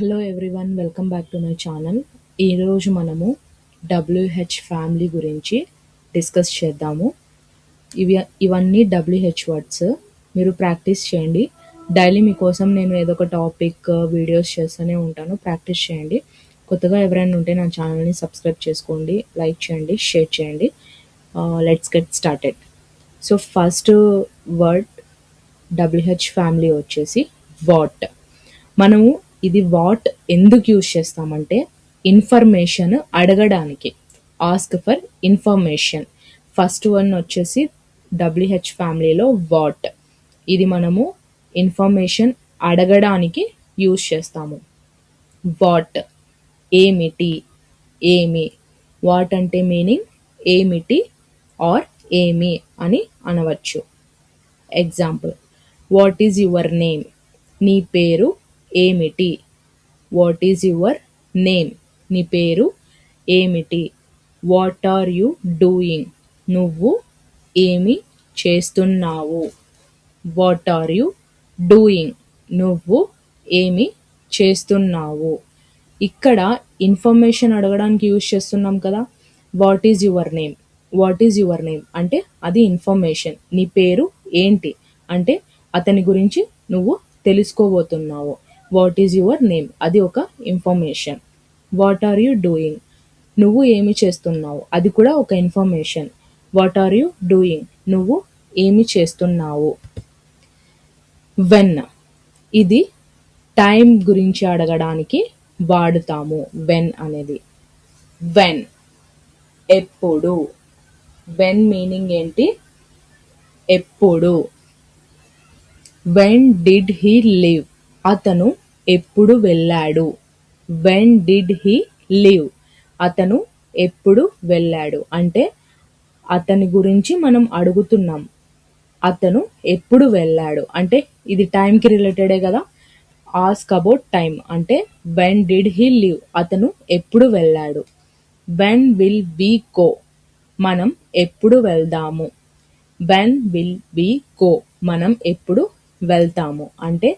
Hello everyone, welcome back to my channel. ఈరోజు మనము WH family గురించి డిస్కస్ చేద్దాము. ఇవన్నీ WH వర్డ్స్. మీరు ప్రాక్టీస్ చేయండి. డైలీ మీకోసం నేను ఏదో ఒక టాపిక్ వీడియోస్ చేస్తూనే ఉంటాను. ప్రాక్టీస్ చేయండి. కొత్తగా ఎవరైనా ఉంటే నా ఛానల్ని సబ్స్క్రైబ్ చేసుకోండి, లైక్ చేయండి, షేర్ చేయండి. Let's get started. So first word WH family వచ్చేసి వాట్. మనము ఇది వాట్ ఎందుకు యూజ్ చేస్తామంటే ఇన్ఫర్మేషన్ అడగడానికి. Ask for information. First one వచ్చేసి WH ఫ్యామిలీలో వాట్. ఇది మనము ఇన్ఫర్మేషన్ అడగడానికి యూజ్ చేస్తాము. వాట్ ఏమిటి, ఏమి. వాట్ అంటే మీనింగ్ ఏమిటి ఆర్ ఏమి అని అనవచ్చు. Example, what is your name? నీ పేరు ఏమిటి? What is your name? నీ పేరు ఏమిటి? What are you doing? నువ్వు ఏమి చేస్తున్నావు? What are you doing? నువ్వు ఏమి చేస్తున్నావు? ఇక్కడ ఇన్ఫర్మేషన్ అడగడానికి యూజ్ చేస్తున్నాం కదా. What is your name? What is your name అంటే అది ఇన్ఫర్మేషన్. నీ పేరు ఏంటి అంటే అతని గురించి నువ్వు తెలుసుకోబోతున్నావు. వాట్ ఈజ్ యువర్ నేమ్ అది ఒక information. What are you doing? నువ్వు ఏమి చేస్తున్నావు అది కూడా ఒక information. What are you doing? నువ్వు ఏమి చేస్తున్నావు. వెన్, ఇది టైం గురించి అడగడానికి వాడుతాము. వెన్ అనేది. వెన్ ఎప్పుడు. వెన్ మీనింగ్ ఏంటి? ఎప్పుడు. When did he leave? అతను ఎప్పుడు వెళ్ళాడు. When did he leave? అతను ఎప్పుడు వెళ్ళాడు అంటే అతని గురించి మనం అడుగుతున్నాం. అతను ఎప్పుడు వెళ్ళాడు అంటే ఇది టైంకి రిలేటెడే కదా. ఆస్క్ అబౌట్ టైం అంటే వెన్ డిడ్ హీ లివ్? అతను ఎప్పుడు వెళ్ళాడు. When will we go? మనం ఎప్పుడు వెళ్దాము. When will we go? మనం ఎప్పుడు వెళ్తాము అంటే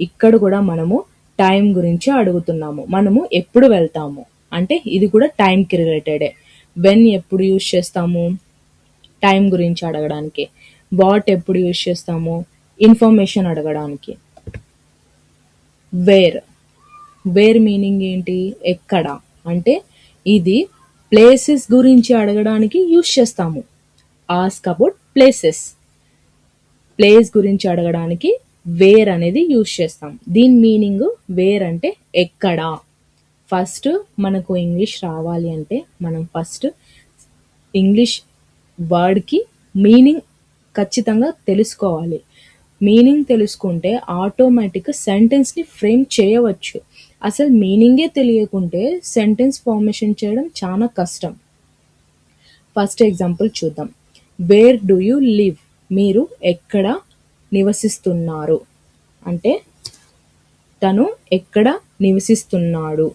ఇక్కడ కూడా మనము టైం గురించి అడుగుతున్నాము. మనము ఎప్పుడు వెళ్తాము అంటే ఇది కూడా టైంకి రిలేటెడే. వెన్ ఎప్పుడు యూజ్ చేస్తాము? టైం గురించి అడగడానికి. వాట్ ఎప్పుడు యూజ్ చేస్తాము? ఇన్ఫర్మేషన్ అడగడానికి. వేర్. వేర్ మీనింగ్ ఏంటి? ఎక్కడ అంటే ఇది ప్లేసెస్ గురించి అడగడానికి యూజ్ చేస్తాము. Ask about places. ప్లేస్ గురించి అడగడానికి వేర్ అనేది యూజ్ చేస్తాం. దీని మీనింగ్ వేర్ అంటే ఎక్కడ. ఫస్ట్ మనకు ఇంగ్లీష్ రావాలి అంటే మనం ఫస్ట్ ఇంగ్లీష్ వర్డ్కి మీనింగ్ ఖచ్చితంగా తెలుసుకోవాలి. మీనింగ్ తెలుసుకుంటే ఆటోమేటిక్గా సెంటెన్స్ని ఫ్రేమ్ చేయవచ్చు. అసలు మీనింగే తెలియకుంటే సెంటెన్స్ ఫార్మేషన్ చేయడం చాలా కష్టం. ఫస్ట్ ఎగ్జాంపుల్ చూద్దాం. Where do you live? మీరు ఎక్కడ నివసిస్తున్నారు అంటే తను ఎక్కడ నివసిస్తున్నాడు.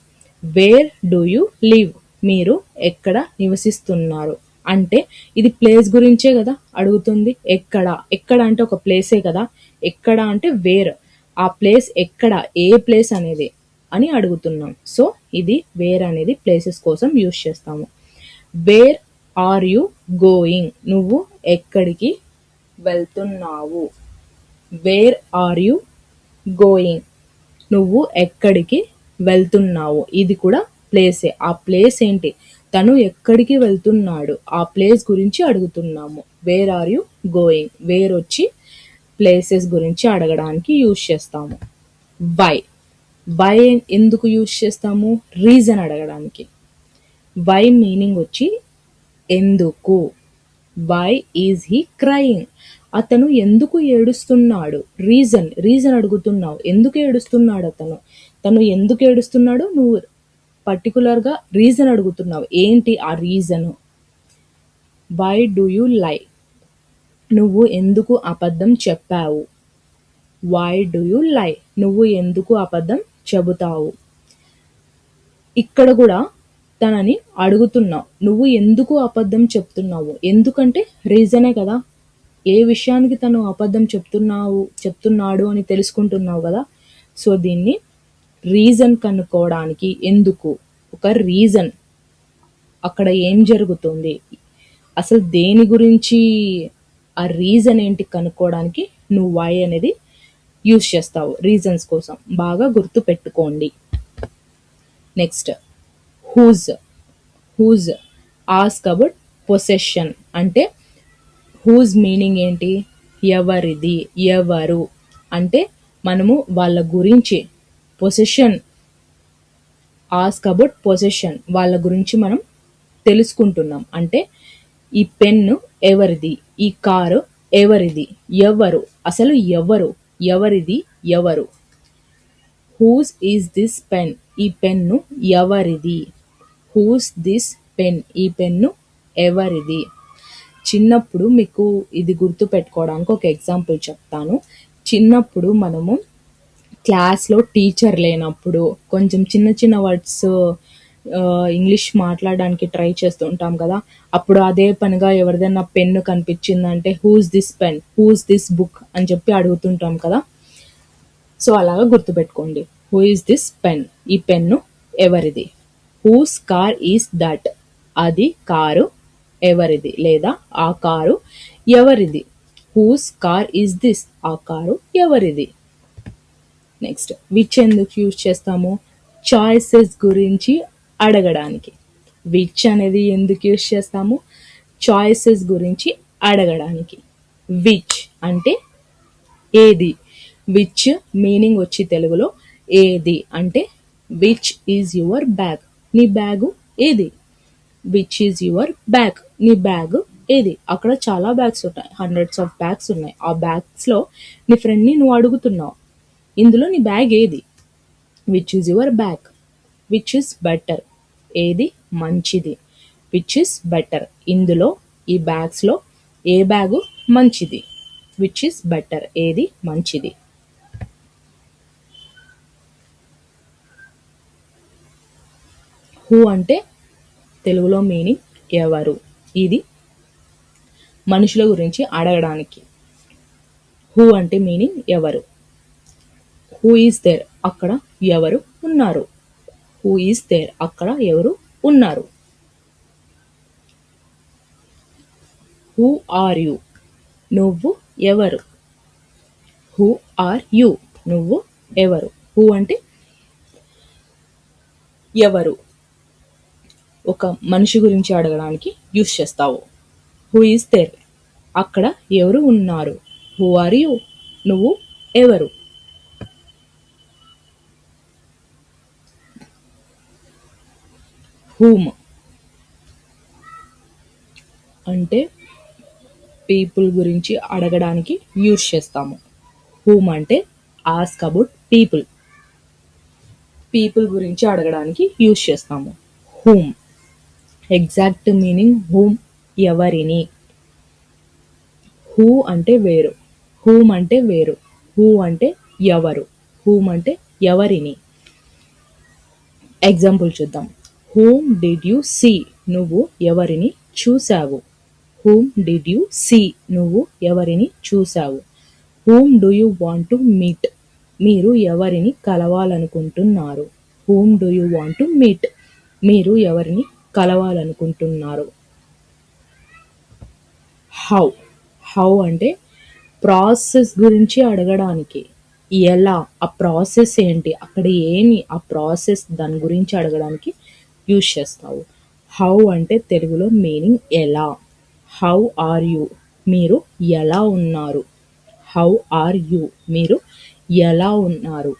Where do you live? మీరు ఎక్కడ నివసిస్తున్నారు అంటే ఇది ప్లేస్ గురించే కదా అడుగుతుంది. ఎక్కడ, ఎక్కడ అంటే ఒక ప్లేసే కదా. ఎక్కడ అంటే వేర్. ఆ ప్లేస్ ఎక్కడ, ఏ ప్లేస్ అనేది అని అడుగుతున్నాం. సో ఇది వేర్ అనేది ప్లేసెస్ కోసం యూజ్ చేస్తాము. Where are you going? నువ్వు ఎక్కడికి వెళ్తున్నావు. Where are you going? నువ్వు ఎక్కడికి వెళ్తున్నావు. ఇది కూడా ప్లేసే. ఆ ప్లేస్ ఏంటి? తను ఎక్కడికి వెళ్తున్నాడు ఆ ప్లేస్ గురించి అడుగుతున్నాము. Where are you going? Where వచ్చి ప్లేసెస్ గురించి అడగడానికి యూజ్ చేస్తాము. వై. వై ఎందుకు యూజ్ చేస్తాము? రీజన్ అడగడానికి. వై మీనింగ్ వచ్చి ఎందుకు. Why is he crying? అతను ఎందుకు ఏడుస్తున్నాడు. రీజన్. రీజన్ అడుగుతున్నావు. ఎందుకు ఏడుస్తున్నాడు అతను? తను ఎందుకు ఏడుస్తున్నాడు నువ్వు పర్టికులర్గా రీజన్ అడుగుతున్నావు. ఏంటి ఆ రీజను? వై డూ యూ లై? నువ్వు ఎందుకు అబద్ధం చెప్పావు. వై డూ యూ లై? నువ్వు ఎందుకు అబద్ధం చెబుతావు. ఇక్కడ కూడా తనని అడుగుతున్నావు. నువ్వు ఎందుకు అబద్ధం చెప్తున్నావు. ఎందుకంటే రీజనే కదా. ఏ విషయానికి తను అబద్ధం చెప్తున్నాడు అని తెలుసుకుంటున్నావు కదా. సో దీన్ని రీజన్ కనుక్కోవడానికి, ఎందుకు, ఒక రీజన్, అక్కడ ఏం జరుగుతుంది, అసలు దేని గురించి, ఆ రీజన్ ఏంటి కనుక్కోవడానికి నువ్వు వై అనేది యూజ్ చేస్తావు రీజన్స్ కోసం. బాగా గుర్తు పెట్టుకోండి. Next whose. Whose ask about possession. అంటే హూజ్ మీనింగ్ ఏంటి? ఎవరిది, ఎవరు. అంటే మనము వాళ్ళ గురించి, పొసెషన్, ఆస్క్ అబౌట్ పొసెషన్, వాళ్ళ గురించి మనం తెలుసుకుంటున్నాం. అంటే ఈ పెన్ను ఎవరిది, ఈ కారు ఎవరిది, ఎవరు, అసలు ఎవరు, ఎవరిది, ఎవరు. హూస్ ఈజ్ దిస్ పెన్, ఈ పెన్ను ఎవరిది. హూస్ దిస్ పెన్, ఈ పెన్ను ఎవరిది. చిన్నప్పుడు మీకు ఇది గుర్తు పెట్టుకోవడానికి ఒక ఎగ్జాంపుల్ చెప్తాను. చిన్నప్పుడు మనము క్లాస్లో టీచర్ లేనప్పుడు కొంచెం చిన్న చిన్న వర్డ్స్ ఇంగ్లీష్ మాట్లాడడానికి ట్రై చేస్తూ ఉంటాం కదా. అప్పుడు అదే పనిగా ఎవరిదైనా పెన్ను కనిపించిందంటే whose this pen, whose this book అని చెప్పి అడుగుతుంటాం కదా. సో అలాగా గుర్తుపెట్టుకోండి. హూ ఈస్ దిస్ పెన్, ఈ పెన్ను ఎవరిది. హూస్ కార్ ఈస్ దట్, అది కారు ఎవరిది, లేదా ఆ కారు ఎవరిది. హూస్ కార్ ఈస్ దిస్, ఆ కారు ఎవరిది. నెక్స్ట్ విచ్ ఎందుకు యూజ్ చేస్తాము? చాయిసెస్ గురించి అడగడానికి. విచ్ అనేది ఎందుకు యూజ్ చేస్తాము? చాయిసెస్ గురించి అడగడానికి. విచ్ అంటే ఏది. విచ్ మీనింగ్ వచ్చి తెలుగులో ఏది. అంటే విచ్ ఈజ్ యువర్ బ్యాగ్, నీ బ్యాగు ఏది. విచ్ ఈజ్ యువర్ బ్యాగ్, నీ బ్యాగ్ ఏది. అక్కడ చాలా బ్యాగ్స్ ఉంటాయి, హండ్రెడ్స్ ఆఫ్ బ్యాగ్స్ ఉన్నాయి. ఆ బ్యాగ్స్లో నీ ఫ్రెండ్ని నువ్వు అడుగుతున్నావు, ఇందులో నీ బ్యాగ్ ఏది. Which is your bag. Which is better, ఏది మంచిది. విచ్ ఈజ్ బెటర్, ఇందులో ఈ బ్యాగ్స్లో ఏ బ్యాగు మంచిది. విచ్ ఈజ్ బెటర్, ఏది మంచిది. హూ అంటే తెలుగులో మీనింగ్ ఎవరు. ఇది మనుషుల గురించి అడగడానికి. హూ అంటే మీనింగ్ ఎవరు. హూ ఈజ్ దేర్, అక్కడ ఎవరు ఉన్నారు. హూ ఈజ్ దేర్, అక్కడ ఎవరు ఉన్నారు. హూ ఆర్ యు, నువ్వు ఎవరు. హూ ఆర్ యు, నువ్వు ఎవరు. హూ అంటే ఎవరు, ఒక మనిషి గురించి అడగడానికి యూస్ చేస్తావు. హూ ఈజ్ దేర్, అక్కడ ఎవరు ఉన్నారు. హూ ఆర్ యు, నువ్వు ఎవరు. హూమ్ అంటే పీపుల్ గురించి అడగడానికి యూస్ చేస్తాము. హూమ్ అంటే ఆస్క్ అబౌట్ పీపుల్, పీపుల్ గురించి అడగడానికి యూస్ చేస్తాము. హూమ్ ఎగ్జాక్ట్ మీనింగ్ హూమ్, ఎవరిని. హూ అంటే వేరు, హూమ్ అంటే వేరు. హూ అంటే ఎవరు, హూమ్ అంటే ఎవరిని. ఎగ్జాంపుల్ చూద్దాం. హూమ్ డిడ్ యూ సీ, నువ్వు ఎవరిని చూసావు. హూమ్ డిడ్ యూ సీ, నువ్వు ఎవరిని చూసావు. Whom do you want to meet, మీరు ఎవరిని కలవాలనుకుంటున్నారు. Whom do you want to meet, మీరు ఎవరిని కలవాలనుకుంటున్నారు. హౌ, హౌ అంటే ప్రాసెస్ గురించి అడగడానికి. ఎలా, ఆ ప్రాసెస్ ఏంటి, అక్కడ ఏమి ఆ ప్రాసెస్, దాని గురించి అడగడానికి యూజ్ చేస్తావు. హౌ అంటే తెలుగులో మీనింగ్ ఎలా. హౌ ఆర్ యు, మీరు ఎలా ఉన్నారు. హౌ ఆర్ యు, మీరు ఎలా ఉన్నారు.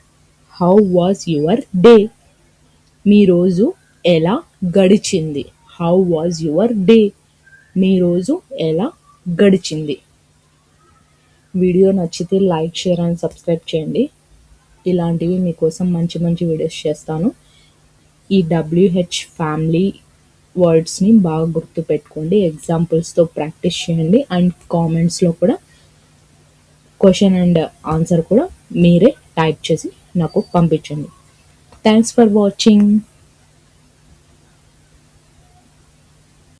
హౌ వాజ్ యువర్ డే, మీ రోజు ఎలా గడిచింది. హౌ వాజ్ యువర్ డే, మీ రోజు ఎలా గడిచింది. వీడియో నచ్చితే లైక్, షేర్ అండ్ సబ్స్క్రైబ్ చేయండి. ఇలాంటివి మీకోసం మంచి మంచి వీడియోస్ చేస్తాను. ఈ WH ఫ్యామిలీ వర్డ్స్ని బాగా గుర్తుపెట్టుకోండి, ఎగ్జాంపుల్స్తో ప్రాక్టీస్ చేయండి, అండ్ కామెంట్స్లో కూడా క్వశ్చన్ అండ్ ఆన్సర్ కూడా మీరే టైప్ చేసి నాకు పంపించండి. Thanks for watching.